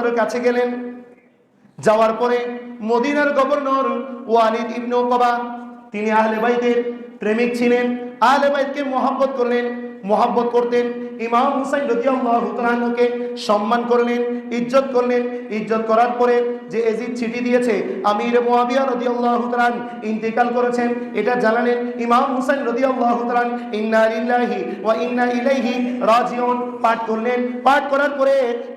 গভর্নরের কাছে গেলেন। যাওয়ার পরে মদিনার গভর্নর ওয়ালিদ ইবনে উকবা, তিনি আহলে বাইতের প্রেমিক ছিলেন, আহলে বাইতকে মহব্বত করলেন, মহব্বত করতেন। ইমাম হুসাইন রাদিয়াল্লাহু তাআলা আনহুকে সম্মান করলেন, ইজ্জত করলেন। ইজ্জত করার পরে যে এজিদ চিঠি দিয়েছে, আমির মুয়াবিয়া রাদিয়াল্লাহু তাআলা ইন্তেকাল করেছেন, এটা জানালেন ইমাম হুসাইন রাদিয়াল্লাহু তাআলা ইন্না লিল্লাহি ওয়া ইন্না ইলাইহি রাজিউন পাঠ করলেন। পাঠ করার পরে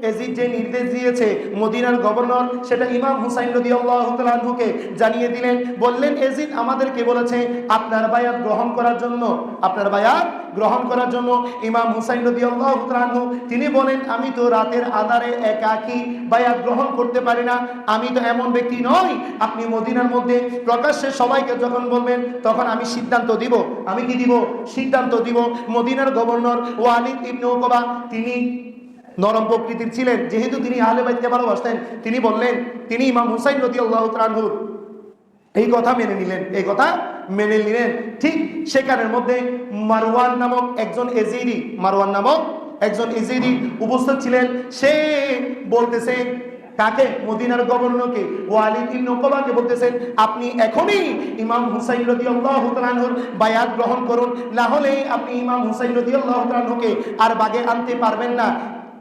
এজিদ যে নির্দেশ দিয়েছে মদিনার গভর্নর, সেটা ইমাম হুসাইন রাদিয়াল্লাহু তাআলা আনহুকে জানিয়ে দিলেন। বললেন, এজিদ আমাদেরকে বলেছে আপনার বায়াত গ্রহণ করার জন্য, আপনার বায়াত গ্রহণ করার জন্য। ইমাম হুসাইন রাদিয়াল্লাহু তাআলা আনহু তিনি বলেন, আমি তো রাতের আঁধারে একাকী বায়াত গ্রহণ করতে পারি না, আমি তো এমন ব্যক্তি নই। আপনি মদিনার মধ্যে প্রকাশ্যে সবাইকে যখন বলবেন, তখন আমি সিদ্ধান্ত দিব। আমি কি দিব? সিদ্ধান্ত দিব। মদিনার গভর্নর ওয়ালিদ ইবনে উকবা তিনি নরম প্রকৃতির ছিলেন, যেহেতু তিনি আহলে বাইতকে ভালোবাসতেন, তিনি বললেন, তিনি ইমাম হুসাইন রাদিয়াল্লাহু তাআলা আনহুর এই কথা মেনে নিলেন, এই কথা মেনে নিলেন। ঠিক সেখানের মধ্যে মারওয়ান নামক একজন এজিদি, মারওয়ান নামক একজন এজিদি উপস্থিত ছিলেন। সে বলতেছে কাকে? মদিনার গভর্নরকে, ওয়ালিদ ইবনে উকবাকে বলতেছেন, আপনি এখনই ইমাম হুসাইন রাদিয়াল্লাহু তাআলা আনহুর বায়াত গ্রহণ করুন, না হলে আপনি ইমাম হুসাইন রাদিয়াল্লাহু তাআলা আনহুকে আর বাগে আনতে পারবেন না,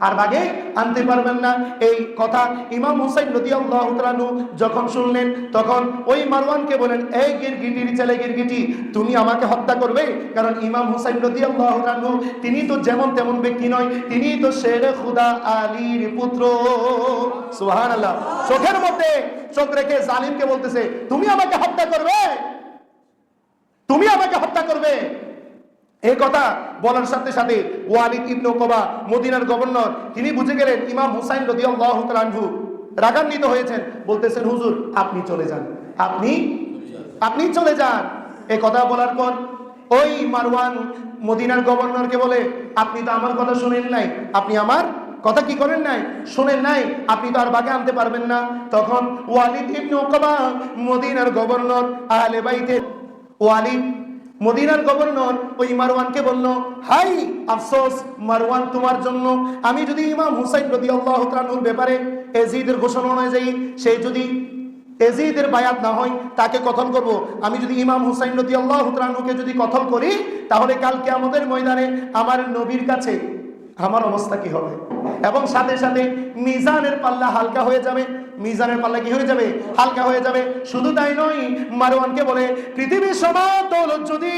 আর বাগে আনতে পারবেন না। এই কথা ইমাম হুসাইন রাদিয়াল্লাহু তাআলা আনহু যখন শুনলেন, তখন ওই মারওয়ানকে বলেন, এই গিরগিটির ছেলে গিরগিটি, তুমি আমাকে হত্যা করবে? কারণ ইমাম হুসাইন রাদিয়াল্লাহু তাআলা আনহু তিনি তো যেমন তেমন ব্যক্তি নয়, তিনি তো শেরে খুদা আলীর পুত্র। সুবহানাল্লাহ। চোখের মধ্যে চোখ রেখে জালিমকে বলতেছে, তুমি আমাকে হত্যা করবে, তুমি আমাকে হত্যা করবে। এই কথা বলার সাথে সাথে ওয়ালিদ ইবনে উকবা মদিনার গভর্নর তিনি বুঝে গেলেন ইমাম হুসাইন রাদিয়াল্লাহু তাআলা আনহু রাগান্বিত হয়েছেন। বলতেছেন, হুজুর আপনি চলে যান, আপনি চলে যান। এই কথা বলার পর ওই মারওয়ান মদিনার গভর্নরকে বলে, আপনি তো আমার কথা শুনেন নাই, আপনি আমার কথা কি করেন নাই, শুনেন নাই, আপনি তো আর বাগে আনতে পারবেন না। তখন ওয়ালিদ ইবনে উকবা মদিনার গভর্নর আহলে বাইতের ওয়ালিদ মদিনার গভর্নর ওই মারওয়ানকে বলল, হাই আফসোস মারওয়ান তোমার জন্য, আমি যদি ইমাম হুসাইন রাদিয়াল্লাহু তাআলা আনহুর ব্যাপারে এজিদের ঘোষণা অনুযায়ী সে যদি এজিদের বায়াত না হয়, তাকে কতল করব। আমি যদি ইমাম হুসাইন রাদিয়াল্লাহু তাআলা আনহুকে যদি কতল করি, তাহলে কাল কিয়ামতের ময়দানে আমার নবীর কাছে আমার অবস্থা কি হবে? এবং সাথে সাথে মিজানের পাল্লা হালকা হয়ে যাবে। মিজানের পাল্লা কি হয়ে যাবে? হালকা হয়ে যাবে। শুধু তাই নয়, মারওয়ানকে বলে, পৃথিবীর সমান দৌলত যদি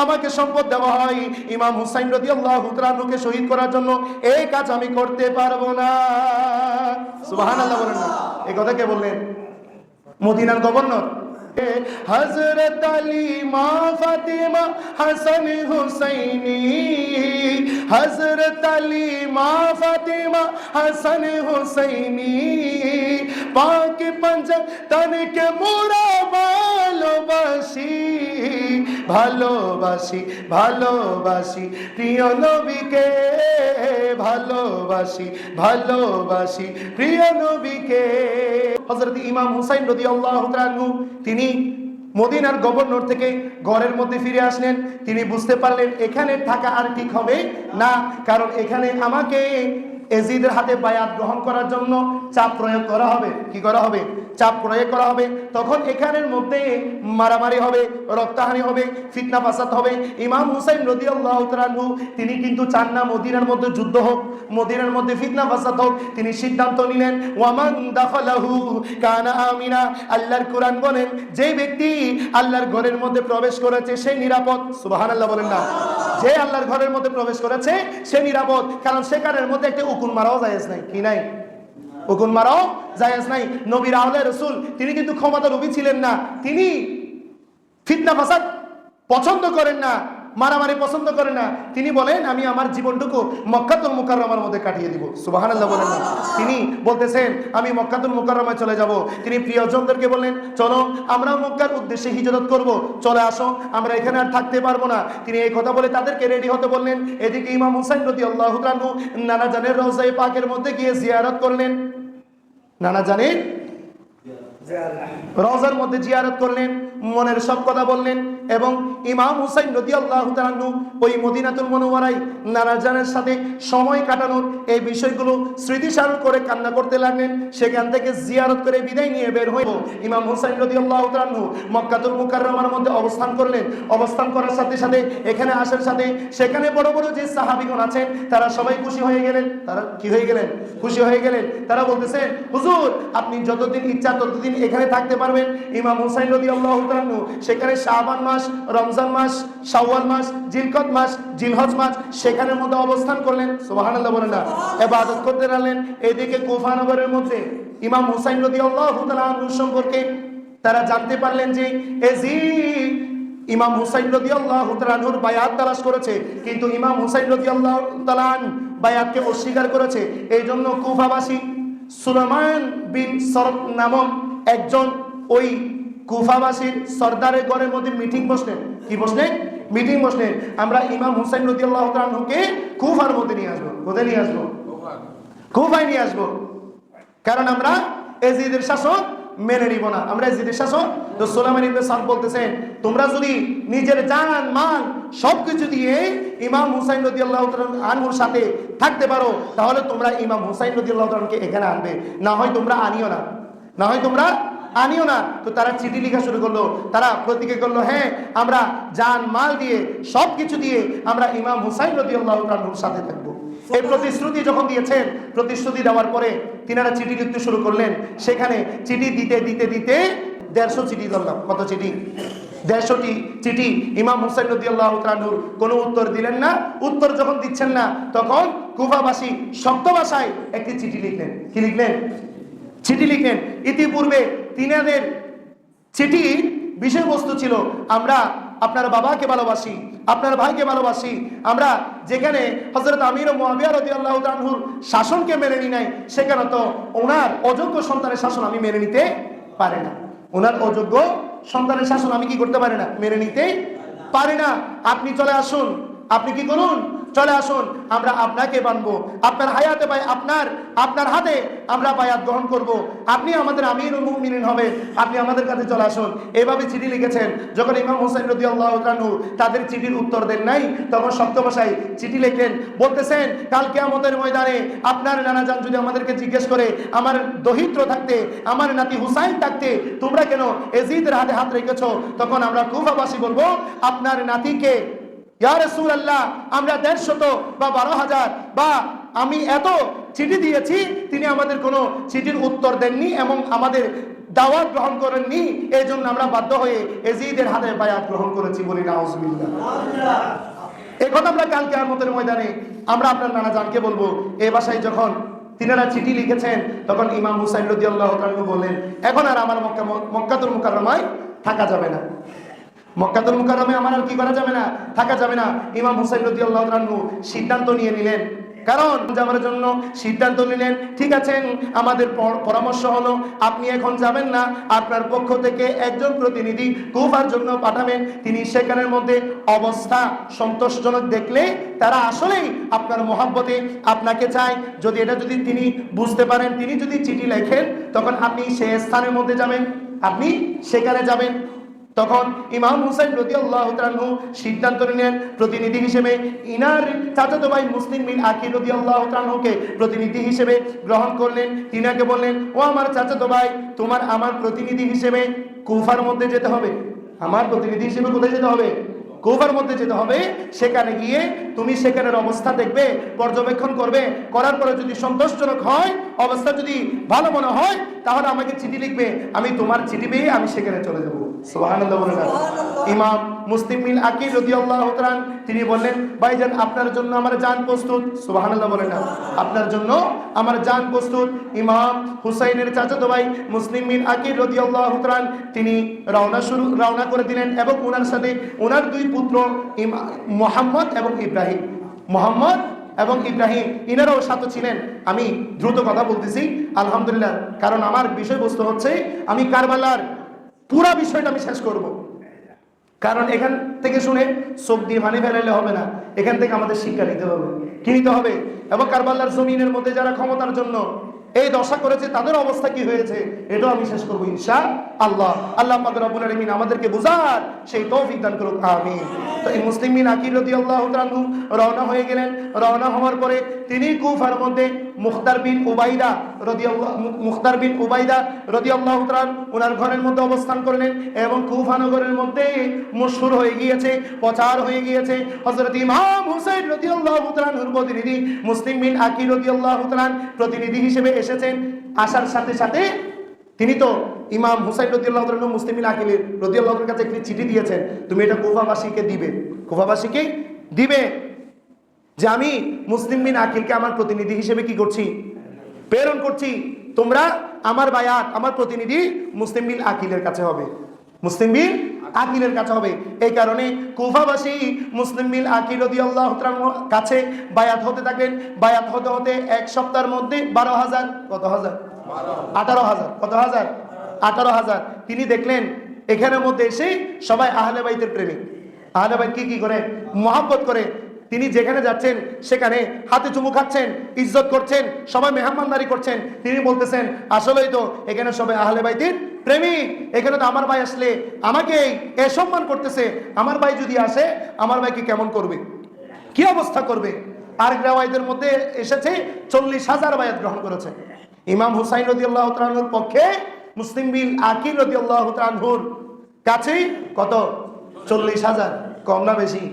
আমাকে সম্পদ দেওয়া হয়, ইমাম হুসাইন রাদিয়াল্লাহু তাআলা আনহুকে শহীদ করার জন্য এই কাজ আমি করতে পারবো না। সুবহানাল্লাহ বলেন না। এই কথা কে বললেন? মদিনার গভর্নর। হযরত আলী মা ফাতিমা হাসান হুসাইনি, হযরত আলী মা ফাতিমা হাসান হুসাইনি, পাক পাঞ্জাব তনকে মোরা ভালোবাসি, ভালোবাসি ভালোবাসি প্রিয় নবীকে, ভালোবাসি ভালোবাসি প্রিয় নবীকে। হযরত ইমাম হুসাইন রাদিয়াল্লাহু তাআলা আনহু তিনি মদিনার গভর্নর থেকে ঘরের মধ্যে ফিরে আসলেন। তিনি বুঝতে পারলেন এখানে থাকা আর ঠিক হবে না, কারণ এখানে আমাকে এজিদের হাতে বায়াত গ্রহণ করার জন্য চাপ প্রয়োগ করা হবে। কি করা হবে? চাপ প্রয়োগ করা হবে। তখন এখানের মধ্যে মারামারি হবে, রক্তহানি হবে, ফিতনা ফাসাদ হবে। ইমাম হুসাইন রাদিয়াল্লাহু তাআলা আনহু তিনি কিন্তু চান না মদিনার মধ্যে যুদ্ধ হোক, মদিনার মধ্যে ফিতনা ফাসাদ হোক। তিনি সিদ্ধান্ত নিলেন, ওয়ামান দাখালাহু কানা আমিনা। আল্লাহর কোরআন বলেন, যে ব্যক্তি আল্লাহর ঘরের মধ্যে প্রবেশ করেছে সে নিরাপদ। সুবহানাল্লাহ বলেন না। যে আল্লাহর ঘরের মধ্যে প্রবেশ করেছে সে নিরাপদ, কারণ সেখানের মধ্যে একটা উকুন মারাও জায়েজ নাই। কি নাই? উকুন মারাও জায়েজ নাই। নবীর আওলে রাসূল তিনি কিন্তু ক্ষমতার লোভী ছিলেন না। তিনি ফিতনা ফাসাদ পছন্দ করেন না, মারামারি পছন্দ করেন না। তিনি বলেন, আমি আমার জীবনটুকু মক্কাতুল মুকাররমার মধ্যে কাটিয়ে দিব। সুবহানাল্লাহ বলেন না। তিনি বলতেছেন, আমি মক্কাতুল মুকাররমায় চলে যাব। তিনি প্রিয়জনদেরকে বললেন, চলো আমরা মক্কার উদ্দেশ্যে হিজরত করব, চলে আসো, আমরা এখানে আর থাকতে পারবো না। তিনি এই কথা বলে তাদেরকে রেডি হতে বললেন। এদিকে ইমাম হুসাইন রাদিয়াল্লাহু তাআলা আনহু নানা জানের রওজায়ে পাকের মধ্যে গিয়ে জিয়ারত করলেন। নানা জানের রওজার মধ্যে জিয়ারত করলেন, মনের সব কথা বললেন। এবং ইমাম হুসাইন রাদিয়াল্লাহু তাআলা আনহু ওই মদিনাতুল মুনাওয়ারায় নানা জানের সাথে সময় কাটানোর এই বিষয়গুলো স্মৃতিচারণ করে কান্না করতে লাগলেন। সেখান থেকে জিয়ারত করে বিদায় নিয়ে বের হইব। ইমাম হুসাইন রাদিয়াল্লাহু তাআলা আনহু মক্কাতুল মুকাররমার মধ্যে অবস্থান করলেন। অবস্থান করার সাথে সাথে এখানে আসার সাথে সেখানে বড় বড় যে সাহাবীগণ আছেন তারা সবাই খুশি হয়ে গেলেন। তারা কি হয়ে গেলেন? খুশি হয়ে গেলেন। তারা বলতেছেন, হুজুর আপনি যতদিন ইচ্ছা ততদিন এখানে থাকতে পারবেন। ইমাম হুসাইন রাদিয়াল্লাহু তাআলা আনহু সেখানে শাবান মাস, রমজান মাস, শাওয়াল মাস, জিলকদ মাস, জিলহজ মাস সেখানের মধ্যে অবস্থান করলেন। সুবহানাল্লাহ বলেন না? ইবাদত করতে লাগলেন। এদিকে কুফা নগরের মধ্যে ইমাম হুসাইন রাদিয়াল্লাহু তাআলা আনহু সম্পর্কে তারা জানতে পারলেন যে এজিদ ইমাম হুসাইন রাদিয়াল্লাহু তাআলা আনহুর বায়াত তালাশ করেছে, কিন্তু ইমাম হুসাইন রাদিয়াল্লাহু তাআলা আনহু বায়াতকে অস্বীকার করেছে। এই জন্য কুফাবাসী সুলাইমান বিন সরদ নামক একজন ওই কুফাবাসীর সর্দারের ঘরের মধ্যে মিটিং বসলেন। কি বসলেন? মিটিং বসলেন। আমরা ইমাম হুসাইন রাদিয়াল্লাহু তাআলা আনহুকে কুফার মধ্যে নিয়ে আসবো। কোথায় নিয়ে আসবো? কুফায় নিয়ে আসবো। কারণ আমরা এজিদের শাসন মেনে নিব না। আমরা এজিদের শাসন। তো সুলাইমান ইবনে সাদ বলতেছেন, তোমরা যদি নিজের জান মাল সবকিছু দিয়ে ইমাম হুসাইন রাদিয়াল্লাহু তাআলা আনহুর সাথে থাকতে পারো, তাহলে তোমরা ইমাম হুসাইন রাদিয়াল্লাহু তাআলা আনহুকে এখানে আনবে, না হয় তোমরা আনিও না, না হয় তোমরা আনিও না। তো তারা চিঠি লেখা শুরু করলো। তারা প্রতিজ্ঞা করলো, হ্যাঁ আমরা জান মাল দিয়ে সবকিছু দিয়ে আমরা ইমাম হুসাইন রাদিয়াল্লাহু তাআলা আনহুর সাথে থাকবো। এই প্রতিশ্রুতি যখন দিয়েছেন, প্রতিশ্রুতি দেওয়ার পরে তিনারা চিঠি লিখতে শুরু করলেন। সেখানে চিঠি দিতে দিতে দিতে 150 চিঠি ধরলাম। কত চিঠি? 150টি চিঠি। ইমাম হুসাইন রাদিয়াল্লাহু তাআলা আনহু কোনো উত্তর দিলেন না। উত্তর যখন দিচ্ছেন না, তখন কুফাবাসী শব্দ ভাষায় একটি চিঠি লিখলেন। কি লিখলেন? চিঠি লিখলেন। ইতিপূর্বে তিনাদের চিঠির বিষয়বস্তু ছিল, আমরা আপনার বাবাকে ভালোবাসি, আপনার ভাইকে ভালোবাসি। আমরা যেখানে হযরত আমির ও মুআবিয়া রাদিয়াল্লাহু তাআলা আনহুর শাসনকে মেনে নি নাই, সেখানে তো ওনার অযোগ্য সন্তানের শাসন আমি মেনে নিতে পারি না। ওনার অযোগ্য সন্তানের শাসন আমি কি করতে পারি না? মেনে নিতে পারি না। আপনি চলে আসুন। আপনি কি করুন? চলে আসুন, আমরা আপনাকে মানবো। আপনার হায়াতে ভাই আপনার হাতে আমরা বায়াত গ্রহণ করব। আপনি আমাদের আমিরুল মুমিনিন হবে। আপনি আমাদের কাছে চলে আসুন। এভাবে চিঠি লিখেছেন। যখন ইমাম হুসাইন রাদিয়াল্লাহু তাআলা আনহু তাদের চিঠির উত্তর দেন নাই, তখন শক্ত ভাষায় চিঠি লিখলেন। বলতেছেন, কাল কিয়ামতের ময়দানে আপনার নানা জান যদি আমাদেরকে জিজ্ঞেস করে, আমার দহিত্র থাকতে, আমার নাতি হুসাইন থাকতে তোমরা কেন এজিদের হাতে হাত রেখেছো, তখন আমরা কুফাবাসী বলবো, আপনার নাতিকে ইয়া রাসূলুল্লাহ আমরা 150 বা 12,000 বা আমি এত চিঠি দিয়েছি, তিনি আমাদের কোনো চিঠির উত্তর দেননি এবং আমাদের দাওয়াত গ্রহণ করেননি। এই জন্য আমরা বাধ্য হয়ে এজিদের হাতে বায়াত গ্রহণ করেছি। বলি নাউজুবিল্লাহ। এই কথা আমরা কাল কিয়ামতের ময়দানে আমরা আপনার নানা জানকে বলবো। এই ভাষায় যখন তিনারা চিঠি লিখেছেন, তখন ইমাম হুসাইন রাদিয়াল্লাহু তাআলা আনহু বললেন, এখন আর আমার মক্কাতুল মুকাররমায় থাকা যাবে না। মক্কাতুল মুকাররমায় আমার আর কি করা যাবে না? থাকা যাবে না। ইমাম হুসাইন রাদিয়াল্লাহু তাআলা আনহু সিদ্ধান্ত নিয়ে নিলেন। কারণ যাওয়ার জন্য সিদ্ধান্ত নিলেন। ঠিক আছে, আমাদের পরামর্শ হলো আপনি এখন যাবেন না, আপনার পক্ষ থেকে একজন প্রতিনিধি কুফার জন্য পাঠাবেন। তিনি সেখানের মধ্যে অবস্থা সন্তোষজনক দেখলে তারা আসলেই আপনার মহব্বতে আপনাকে চায়। যদি এটা যদি তিনি বুঝতে পারেন, তিনি যদি চিঠি লেখেন, তখন আপনি সেই স্থানের মধ্যে যাবেন, আপনি সেখানে যাবেন। তখন ইমাম হুসাইন রাদিয়াল্লাহু তাআলা আনহু সিদ্ধান্ত নিলেন প্রতিনিধি হিসেবে ইনার চাচাতো ভাই মুসলিম বিন আকিল রাদিয়াল্লাহু তাআলা আনহুকে প্রতিনিধি হিসেবে গ্রহণ করলেন। তিনাকে বললেন, ও আমার চাচাতো ভাই, তোমার আমার প্রতিনিধি হিসেবে কুফার মধ্যে যেতে হবে। আমার প্রতিনিধি হিসেবে কোথায় যেতে হবে? কুফার মধ্যে যেতে হবে। সেখানে গিয়ে তুমি সেখানের অবস্থা দেখবে, পর্যবেক্ষণ করবে। করার পরে যদি সন্তোষজনক হয়, অবস্থা যদি ভালো মনে হয়, তাহলে আমাকে চিঠি লিখবে। আমি তোমার চিঠি পেয়ে আমি সেখানে চলে যাব। সুবহানাল্লাহ বলেন। ইমাম মুসলিম বিন আকিল রাদিয়াল্লাহু তাআলা তিনি বললেন, ভাইজান আপনার জন্য আমার জান প্রস্তুত। সুবহানাল্লাহ বলেন। আপনার জন্য আমার জান প্রস্তুত। ইমাম হুসাইনের চাচাতো ভাই মুসলিম বিন আকিল রাদিয়াল্লাহু তাআলা তিনি রওনা করে দিলেন এবং ওনার সাথে ওনার দুই পুত্র মুহাম্মদ এবং ইব্রাহিম। মুহাম্মদ এবং ইব্রাহিম ইনারাও সাথে ছিলেন। আমি দ্রুত কথা বলতেছি আলহামদুলিল্লাহ, কারণ আমার বিষয়বস্তু হচ্ছে আমি কারবালার পুরো বিষয়টা আমি শেষ করব। কারণ এখান থেকে শুনে চোখ দিয়ে পানি ফেলাইলে হবে না, এখান থেকে আমাদের শিক্ষা নিতে হবে, কি নিতে হবে। এবং কারবালার জমিনের মধ্যে যারা ক্ষমতার জন্য এই দশা করেছে তাদের অবস্থা কি হয়েছে এটাও আমি শেষ করবো ইনশাআল্লাহ। আল্লাহ পাক রব্বুল আলামিন আমাদেরকে বুঝার সেই তৌফিক দান করুক, আমিন। তো এই মুসলিম বিন আকিল রাদিয়াল্লাহু তাআলা আনহু রওনা হয়ে গেলেন। রওনা হওয়ার পরে তিনি কুফার মধ্যে মুখতার বিন উবাইদা রাদিয়াল্লাহু তাআলা ওনার ঘরের মধ্যে অবস্থান করলেন এবং কুফা নগরের মধ্যে মশহুর হয়ে গিয়েছে, প্রচার হয়ে গিয়েছে হযরত ইমাম হুসাইন রাদিয়াল্লাহু তাআলা আনহুর প্রতিনিধি মুসলিম বিন আকিল রাদিয়াল্লাহু তাআলা প্রতিনিধি হিসেবে এসেছেন। আসার সাথে সাথে তিনি তো ইমাম হুসাইন রাদিয়াল্লাহু তাআলা মুসলিম বিন আকিল রাদিয়াল্লাহু তাআলার কাছে একটি চিঠি দিয়েছেন, তুমি এটা কুফাবাসীকে দিবে, কুফাবাসীকে দিবে যে আমি মুসলিম বিন আকিলকে আমার প্রতিনিধি হিসেবে কি করছি, প্রেরণ করছি। তোমরা আমার বায়াত, আমার প্রতিনিধি মুসলিম বিন আকিলের কাছে হবে, মুসলিম বিন আকিলের কাছে হবে। এই কারণে কুফাবাসী মুসলিম বিন আকিল রাদিয়াল্লাহু তাআলার কাছে বায়াত হতে থাকেন। বায়াত হতে হতে এক সপ্তাহের মধ্যে 12,000 কত হাজার 18,000 কত হাজার 18,000 তিনি দেখলেন এখানের মধ্যে এসে সবাই আহলে বাইতের প্রেমিক। আহলে বাইত কি করে মহব্বত করে। তিনি যেখানে যাচ্ছেন সেখানে হাতে চুমু খাচ্ছেন, ইজ্জত করছেন, সবাই মেহমানদারি করছেন। তিনি বলতেছেন আসলেই তো এখানে সবাই আহলে বাইতের প্রেমিক, এখানে তো আমার ভাই আসলে আমাকে এ সম্মান করতেছে, আমার ভাই যদি আসে আমার ভাইকে কেমন করবে, কি অবস্থা করবে। আরেক রাওয়ায়াতের মধ্যে এসেছে 40,000 বায়াত গ্রহণ করেছে। ইমাম হুসাইন রাদিয়াল্লাহু তাআলা আনহুর পক্ষে মুসলিম বিন আকিল রাদিয়াল্লাহু তাআলা আনহুর কাছে কত 40,000, কম না বেশি?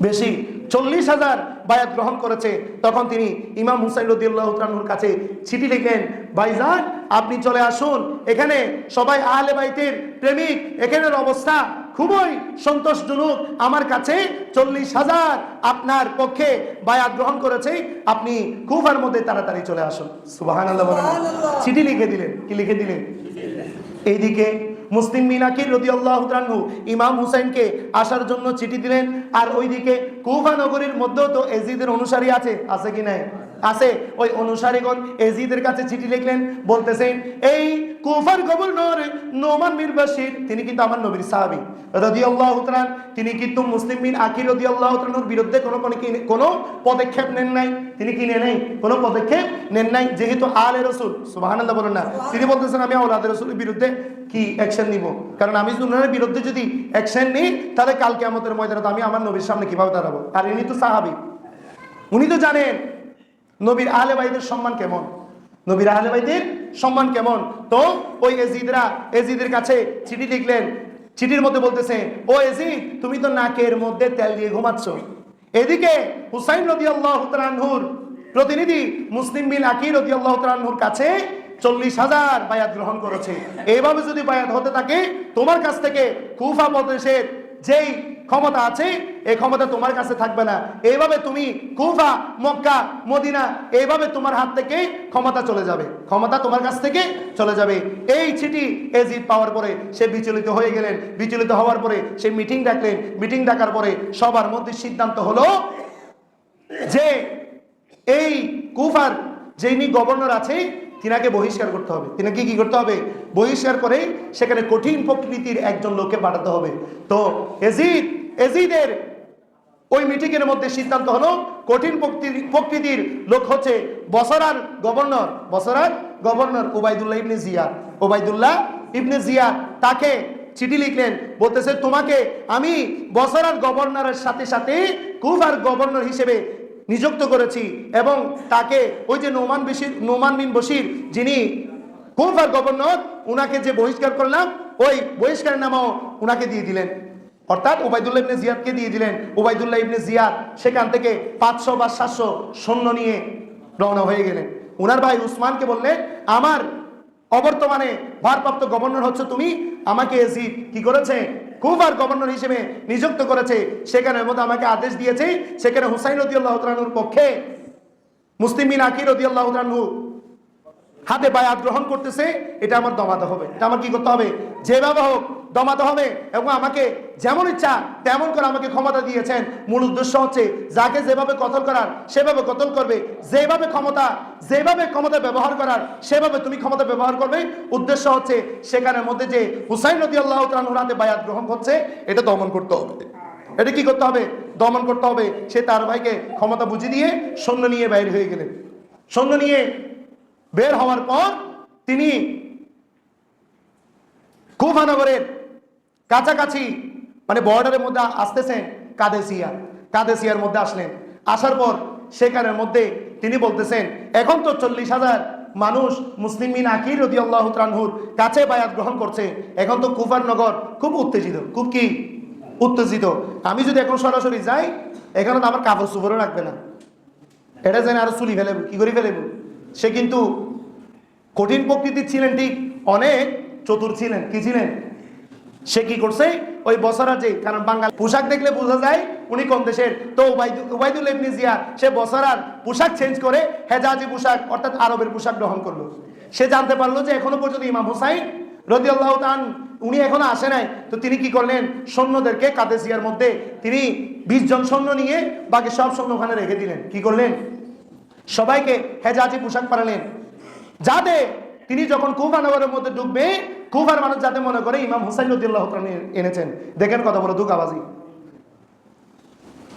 বেশি, 40,000 বায়াত গ্রহণ করেছে। তখন তিনি ইমাম হুসাইন রাদিয়াল্লাহু তাআলা আনহুর কাছে চিঠি লিখলেন, ভাইজান আপনি চলে আসুন, এখানে সবাই আহলে বাইতের প্রেমিক, এখানের অবস্থা খুবই সন্তোষজনক। আমার কাছে 40,000 আপনার পক্ষে বায়াত গ্রহণ করেছে, আপনি কুফার মধ্যে তাড়াতাড়ি চলে আসুন। সুবহানাল্লাহ বলেন। চিঠি লিখে দিলেন, কি লিখে দিলেন? এইদিকে মুসলিম বিন আকিল রাদিয়াল্লাহু তাআলা আনহু ইমাম হুসাইনকে আসার জন্য চিঠি দিলেন, আর ওইদিকে কুফা নগরীর মধ্যেও তো এজিদের অনুসারী আছে কি নাই? আছে। ওই অনুসারীগণ এজিদের কাছে চিঠি লিখলেন, বলতেছেন এই কুফার গভর্নর নোমান বিন বাশির, তিনি কিন্তু আমার নবীর সাহাবী রাদিয়াল্লাহু তাআলা, তিনি কিন্তু মুসলিম বিন আকিল রাদিয়াল্লাহু তাআলার বিরুদ্ধে কোনো পদক্ষেপ নেন নাই। তিনি কি নেন নাই? কোনো পদক্ষেপ নেন নাই, যেহেতু আলে রাসূল। সুবহানাল্লাহ বলেন না। তিনি বলতেছেন আমি আওলাদে রাসূলের বিরুদ্ধে কি অ্যাকশন নিব, কারণ আমি ওনার বিরুদ্ধে যদি অ্যাকশন নিই তাহলে কাল কিয়ামতের ময়দানে আমি আমার নবীর সামনে কিভাবে দাঁড়াবো। আর ইনি তো সাহাবী, উনি তো জানেন নবীর আহলে বাইতের সম্মান কেমন, নবীর আহলে বাইতের সম্মান কেমন। তো ওই এজিদের কাছে চিঠি লিখলেন। চিঠির মধ্যে বলতেছে, ও এজিদ তুমি তো নাকের মধ্যে তেল দিয়ে ঘুমাচ্ছ। এদিকে হুসাইন রাদিয়াল্লাহু তাআলা আনহুর প্রতিনিধি মুসলিম বিন আকিল রাদিয়াল্লাহু তাআলা আনহুর কাছে 40,000 বায়াত গ্রহণ করেছে। এইভাবে যদি বায়াত হতে থাকে তোমার কাছ থেকে কুফা প্রদেশের যেই ক্ষমতা আছে এই ক্ষমতা তোমার কাছে থাকবে না। এইভাবে তুমি কুফা, মক্কা, মদিনা এইভাবে তোমার হাত থেকে ক্ষমতা চলে যাবে, ক্ষমতা তোমার কাছ থেকে চলে যাবে। এই চিঠি এজিদ পাওয়ার পরে সে বিচলিত হয়ে গেলেন। বিচলিত হওয়ার পরে সে মিটিং ডাকলেন। মিটিং ডাকার পরে সবার মধ্যে সিদ্ধান্ত হলো যে এই কুফার যিনি গভর্নর আছে তিনাকে বহিষ্কার করতে হবে। তিনাকে কি করতে হবে? বহিষ্কার করে সেখানে কঠিন প্রকৃতির একজন লোককে পাঠাতে হবে। তো এজিদের ওই মিটিংয়ের মধ্যে সিদ্ধান্ত হলো কঠিন প্রকৃতির লোক হচ্ছে বসরার গভর্নর উবাইদুল্লাহ ইবনে জিয়াদ। তাকে চিঠি লিখলেন, বলতেছে তোমাকে আমি বসরার গভর্নরের সাথে সাথে কুফার গভর্নর হিসেবে নিযুক্ত করেছি, এবং তাকে ওই যে নোমান বিন বশির যিনি কুফার গভর্নর, উনাকে যে বহিষ্কার করলাম ওই বহিষ্কারের নামও উনাকে দিয়ে দিলেন, অর্থাৎ উবাইদুল্লাহ ইবনে জিয়াদকে দিয়ে দিলেন। উবাইদুল্লাহ ইবনে জিয়াদ সেখান থেকে 500 বা 700 সৈন্য নিয়ে রওনা হয়ে গেলেন। উনার ভাই উসমানকে বললেন আমার অবর্তমানে ভারপ্রাপ্ত গভর্নর হচ্ছে তুমি, আমাকে এজিদ কি করেছে কুফার গভর্নর হিসেবে নিযুক্ত করেছে, সেখানের মধ্যে আমাকে আদেশ দিয়েছে সেখানে হুসাইন রাদিয়াল্লাহু তাআলা আনহুর পক্ষে মুসলিম বিন আকিল রাদিয়াল্লাহু তাআলা আনহু হাতে বায়াত গ্রহণ করতেছে, এটা আমার দমাতে হবে। এটা আমার কি করতে হবে? যেভাবে হোক দমাতে হবে, এবং আমাকে যেমন ইচ্ছা তেমন করে আমাকে ক্ষমতা দিয়েছেন। মূল উদ্দেশ্য হচ্ছে যাকে যেভাবে কতল করার সেভাবে কতল করবে, যেভাবে ক্ষমতা ব্যবহার করার সেভাবে তুমি ক্ষমতা ব্যবহার করবে। উদ্দেশ্য হচ্ছে সেখানের মধ্যে যে হুসাইন রাদিয়াল্লাহু তাআলা আনহুর হাতে বায়াত গ্রহণ করছে এটা দমন করতে হবে। এটা কি করতে হবে? দমন করতে হবে। সে তার ভাইকে ক্ষমতা বুঝিয়ে দিয়ে সৈন্য নিয়ে বাইরে হয়ে গেলেন। সৈন্য নিয়ে বের হওয়ার পর তিনি কুফা নগরের কাছাকাছি মানে বর্ডারের মধ্যে আসতেছেন কাদেসিয়ার মধ্যে আসলেন। আসার পর সেখানের মধ্যে তিনি বলতেছেন এখন তো 40,000 মানুষ মুসলিম বিন আকিল রাদিয়াল্লাহু তাআলার কাছে বায়াত গ্রহণ করছে। এখন তো কুফার নগর খুব উত্তেজিত, খুব কি উত্তেজিত। আমি যদি এখন সরাসরি যাই এখানে তো আমার কাপড় চোপড়ও রাখবে না, এটা যেন আরো চুলি ফেলে কি করে ফেলেব। সে কিন্তু কঠিন প্রকৃতির ছিলেন, ঠিক অনেক চতুর ছিলেন। কি ছিলেন? সে কি করছে, ওই বছরা যে, কারণ বাঙাল পোশাক দেখলে বোঝা যায় উনি কোন দেশের, তো উবাইদুল্লাহ ইবনে জিয়াদ সে বছরার পোশাক চেঞ্জ করে হেজাজি পোশাক অর্থাৎ আরবের পোশাক গ্রহণ করলো। সে জানতে পারলো যে এখনো পর্যন্ত ইমাম হুসাইন রাদিয়াল্লাহু তাআলা উনি এখনো আসে নাই। তো তিনি কি করলেন, সৈন্যদেরকে কাদেসিয়ার মধ্যে তিনি 20 জন সৈন্য নিয়ে বাকি সব সৈন্য ওখানে রেখে দিলেন। কি করলেন, সবাইকে হেজাজি পোশাক পরালেন, যাতে তিনি যখন কুফা নগরের মধ্যে ঢুকবে কুফার মানুষ যাতে মনে করে ইমাম হুসাইন রাদিয়াল্লাহু তাআলা এনেছেন। দেখেন কত বড় ধোঁকাবাজি,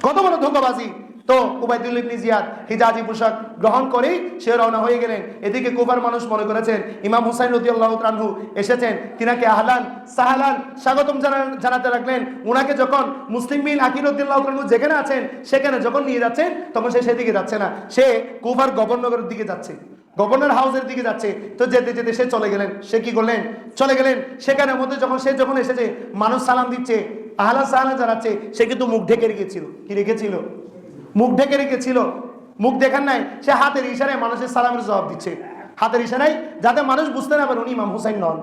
কত বড় ধোঁকাবাজি। তো উবাইদুল্লাহ ইবনে জিয়াদ হিজাজি পোশাক গ্রহণ করে সে রওনা হয়ে গেলেন। এদিকে কুফার মানুষ মনে করেছেন ইমাম হুসাইন রাদিয়াল্লাহু তাআলা এসেছেন, তিনাকে আহলান সাহলান স্বাগতম জানাতে লাগলেন। উনাকে যখন মুসলিম বিন আকিল রাদিয়াল্লাহু তাআলা যেখানে আছেন সেখানে যখন নিয়ে যাচ্ছেন তখন সে সেদিকে যাচ্ছে না, সে কুফার গভর্নরের দিকে যাচ্ছে, গভর্নর হাউসের দিকে যাচ্ছে। তো যেতে যেতে সে চলে গেলেন। সে কি করলেন, চলে গেলেন সেখানের মধ্যে। যখন এসেছে মানুষ সালাম দিচ্ছে, আহলা সাহলা জানাচ্ছে, সে কিন্তু মুখ ঢেকে রেখেছিল। কি রেখেছিল? মুখ ঢেকে রেখেছিল। মুখ দেখান নাই, সে হাতের ইশারায় মানুষের সালামের জবাব দিচ্ছে, হাতের ইশারায়, যাতে মানুষ বুঝতে না পারে উনি ইমাম হুসাইন নন।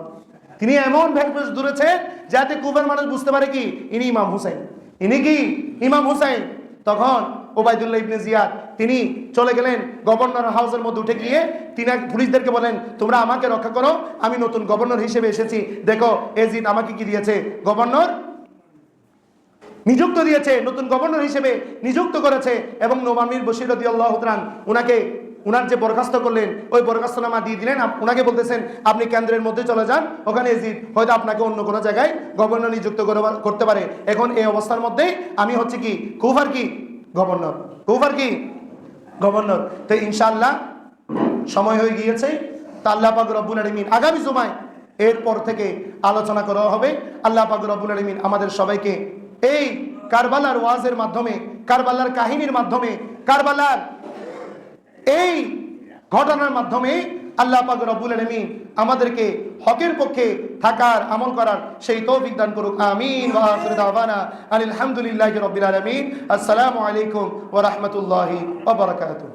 তিনি এমন ভেষভেষ দূরেছে যাতে কুফার মানুষ বুঝতে পারে কি ইনি ইমাম হুসাইন, ইনি কি ইমাম হুসাইন। তখন উবাইদুল্লাহ ইবনে জিয়াদ তিনি চলে গেলেন গভর্নর হাউসের মধ্যে, উঠে গিয়ে তিনি পুলিশদেরকে বলেন তোমরা আমাকে রক্ষা করো, আমি নতুন গভর্নর হিসেবে এসেছি। দেখো এজিদ আমাকে কি দিয়েছে, গভর্নর নিযুক্ত দিয়েছে, নতুন গভর্নর হিসেবে নিযুক্ত করেছে। এবং নোমান মির বশির রাদিয়াল্লাহু তাআলা উনার যে বরখাস্ত করলেন ওই বরখাস্তনামা দিয়ে দিলেন। উনাকে বলতেছেন আপনি কেন্দ্রের মধ্যে চলে যান, ওখানে এজিদ হয়তো আপনাকে অন্য কোনো জায়গায় গভর্নর নিযুক্ত করতে পারে। এখন এই অবস্থার মধ্যে আমি হচ্ছে কি কুফার কি গভর্নর, কুফার কি গভর্নর। তো ইনশাআল্লাহ সময় হয়ে গিয়েছে। তা আল্লাহ পাক রব্বুল আলামিন আগামী জুমায় এরপর থেকে আলোচনা করা হবে। আল্লাহ পাক রব্বুল আলামিন আমাদের সবাইকে এই কারবালার ওয়াজের মাধ্যমে, কারবালার কাহিনীর মাধ্যমে, কারবালার এই ঘটনার মাধ্যমে আল্লাহ পাক রব্বুল আলামিন আমাদেরকে হকের পক্ষে থাকার, আমল করার সেই তৌফিক দান করুক। আমিন। ওয়া আখিরু দাওয়ানা আলহামদুলিল্লাহি রাব্বিল আলামিন। আসসালামু আলাইকুম ওয়া রাহমাতুল্লাহি ওয়া বারাকাতুহু।